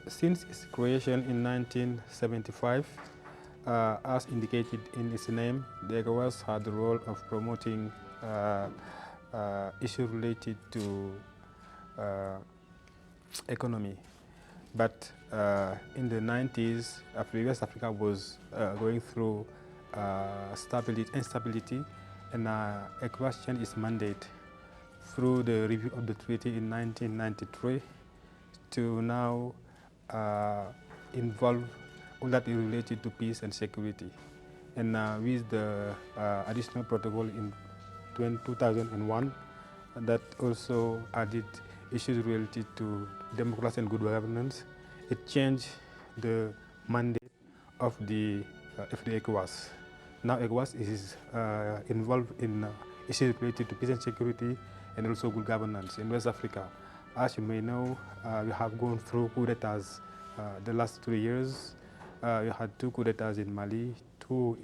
Since its creation in 1975, as indicated in its name, the ECOWAS had the role of promoting issues related to economy. But in the 90s, West Africa was going through instability, and ECOWAS changed its mandate through the review of the treaty in 1993 to now involve all that is related to peace and security. And with the additional protocol in 2001, that also added issues related to democracy and good governance. It changed the mandate of the ECOWAS. Now ECOWAS is involved in issues related to peace and security and also good governance in West Africa. As you may know, we have gone through coup d'etats the last 3 years. We had 2 coup d'etats in Mali, 2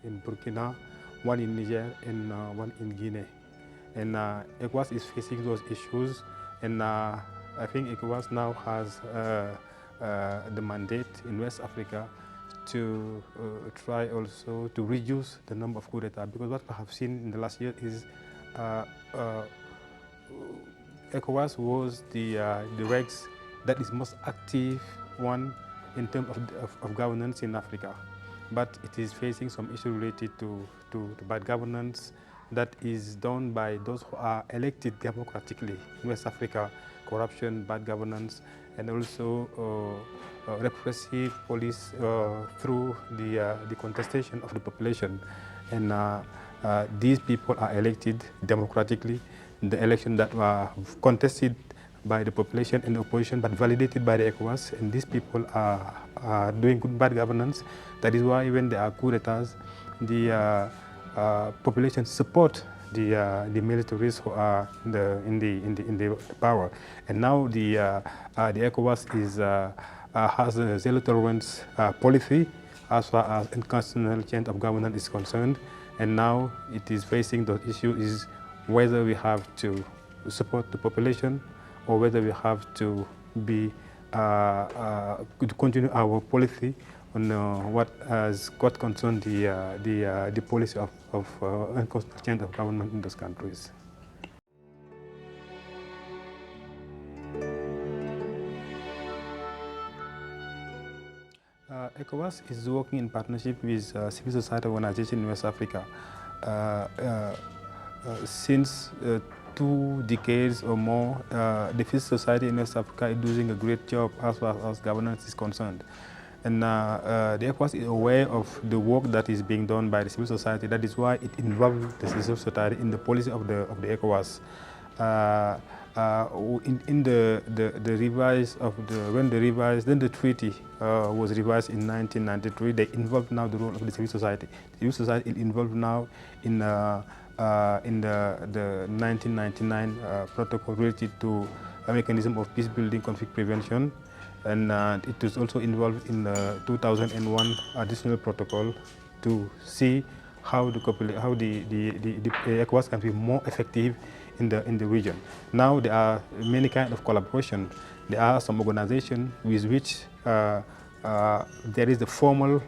in Burkina, 1 in Niger, and 1 in Guinea. And ECOWAS is facing those issues, and I think ECOWAS now has the mandate in West Africa to try also to reduce the number of coup d'etats, because what we have seen in the last year is ECOWAS was the regs that is most active one in terms of governance in Africa. But it is facing some issue related to bad governance that is done by those who are elected democratically in West Africa: corruption, bad governance, and also repressive police through the contestation of the population. And these people are elected democratically. The election that were contested by the population and the opposition, but validated by the ECOWAS, and these people are doing good bad governance. That is why when there are coup d'etats, the population support the militaries who are in the power. And now the ECOWAS has a zero tolerance policy as far as unconstitutional change of government is concerned. And now it is facing the issue is whether we have to support the population or whether we have to be to continue our policy on what has got concerned the policy of unconstitutional change of government in those countries. ECOWAS is working in partnership with civil society organizations in West Africa. Since 2 decades or more, the civil society in West Africa is doing a great job as far as governance is concerned. And the ECOWAS is aware of the work that is being done by the civil society. That is why it involved the civil society in the policy of the ECOWAS. In the revise of when the treaty was revised in 1993, they involved now the role of the civil society. The civil society is involved now in the 1999 protocol related to a mechanism of peace building, conflict prevention, and it was also involved in the 2001 additional protocol to see how the ECOWAS can be more effective in the region. Now there are many kinds of collaboration. There are some organizations with which there is a formal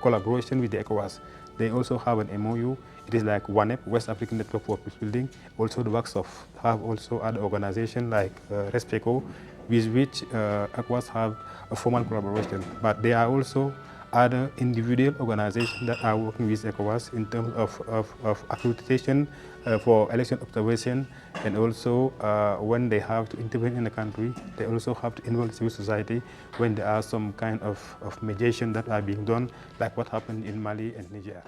collaboration with the ECOWAS. They also have an MOU. It is like WANEP, West African Network for Peace Building. Also the works of have also other organizations like RESPECO, with which ECOWAS have a formal collaboration. But there are also other individual organizations that are working with ECOWAS in terms of accreditation for election observation, and also when they have to intervene in the country, they also have to involve civil society when there are some kind of mediation that are being done, like what happened in Mali and Niger.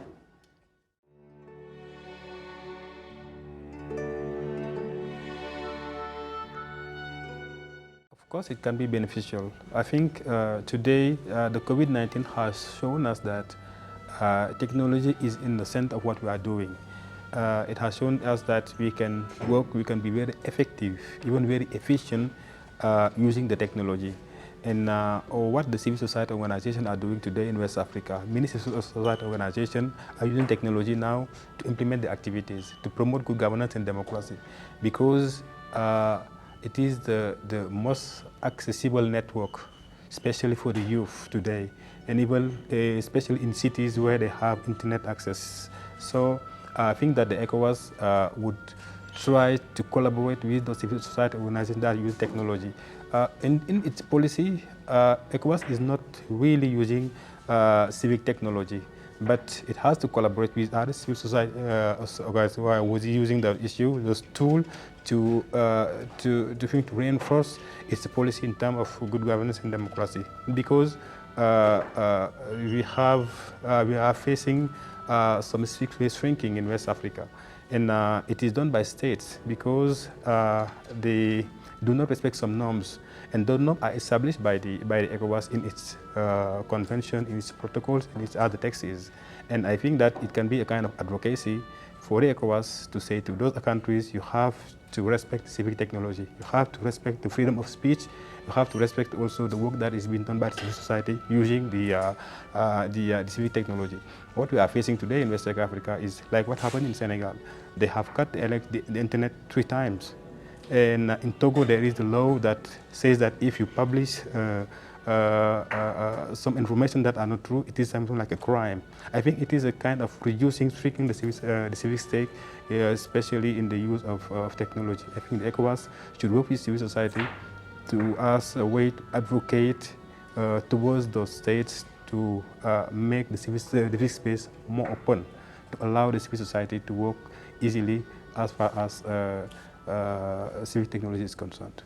Of course, it can be beneficial. I think today the COVID-19 has shown us that technology is in the center of what we are doing. It has shown us that we can work, we can be very effective, even very efficient using the technology. And what the civil society organizations are doing today in West Africa, many civil society organizations are using technology now to implement the activities, to promote good governance and democracy. Because it is the most accessible network, especially for the youth today, and even especially in cities where they have internet access. So I think that the ECOWAS would try to collaborate with the civil society organizations that use technology. In its policy, ECOWAS is not really using civic technology, but it has to collaborate with other civil society organizations who are using the issue, this tool, to reinforce its policy in terms of good governance and democracy. Because we are facing some civic space shrinking in West Africa, and it is done by states because they do not respect some norms, and those norms are established by the ECOWAS in its convention, in its protocols, in its other texts. And I think that it can be a kind of advocacy for the ECOWAS to say to those countries, you have to respect civic technology, you have to respect the freedom of speech, you have to respect also the work that is being done by civil society using the civic technology. What we are facing today in West Africa is like what happened in Senegal. They have cut the internet 3 times. And in Togo, there is a law that says that if you publish some information that are not true, it is something like a crime. I think it is a kind of shrinking the civic stake, especially in the use of technology. I think the ECOWAS should work with civil society as a way to advocate towards those states to make the civic space more open, to allow the civil society to work easily as far as civic technology is concerned.